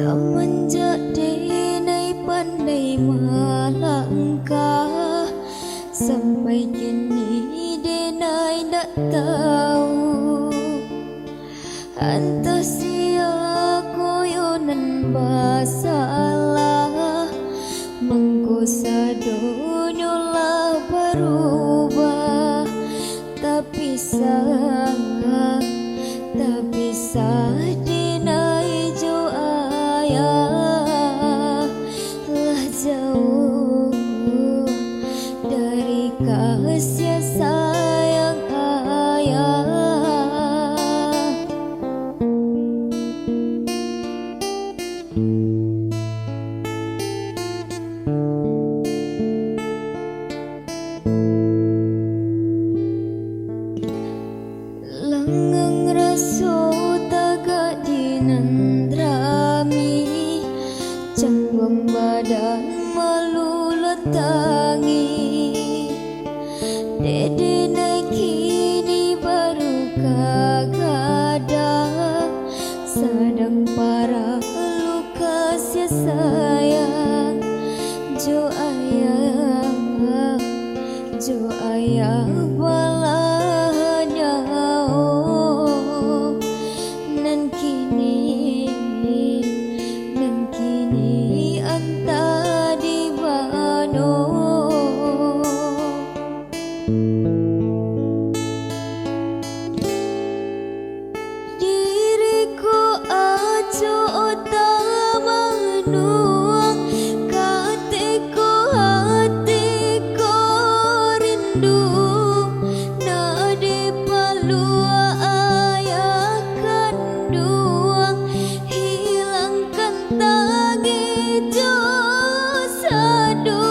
Semenjak Denai pandai melangkah, sampai kini Denai tak tahu entah sia koyonan basalah mengkosa dunyolah berubah. Tapi sah Denai jo ayah lah jauh dari kasih sayang ayah. Langgeng raso tagak dinandrami, canggung badan meluluh tangi. Dede naik kini baru kagada, sedang parah luka sia sayang. Jo ayah balanya nan kini anta di bano. Diriku aco manuang, hatiku rindu. Nadi palua ayah kanduang, hilangkan tagi jo sadu.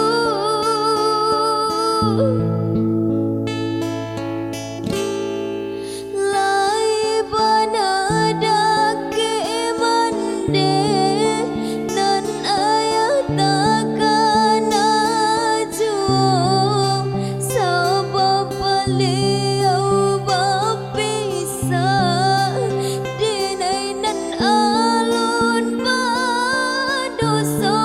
Lai banada ke mande, nan ayah takkan ajuang. Sabab beliau berpisah, Denai nan alun berdosa.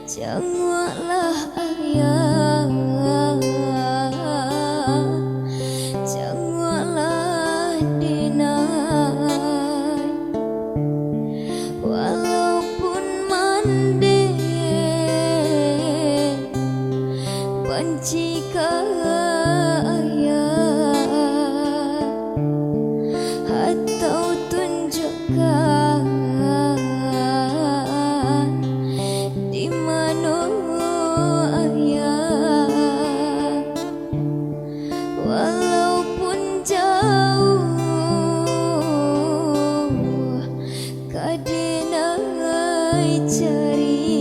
Janganlah ayah, janganlah Denai, walaupun mandi benci ke ayah, atau tunjukkan di mana ayah. Walaupun jauh kau Denai cari.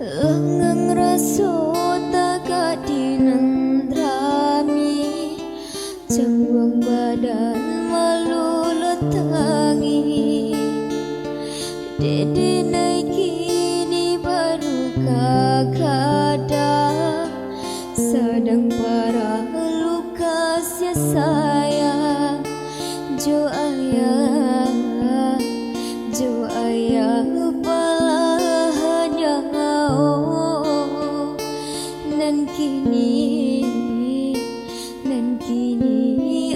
Langgeng raso tagak dinandrami, canggung badan meluluh tangi. Dede naik kini baru kagada, sedang parah luka sia sayang. Jo ayah balanya nan kini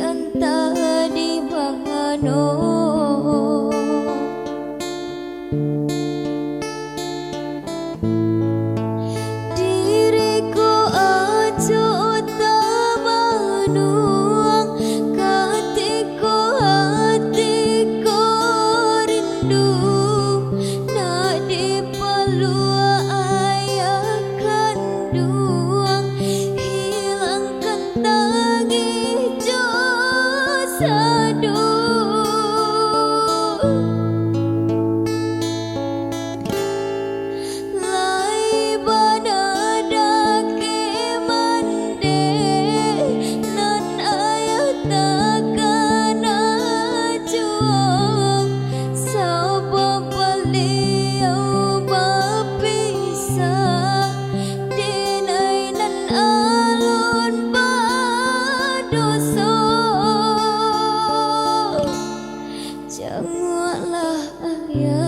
anta di bano. Diriku aco manuang, ayah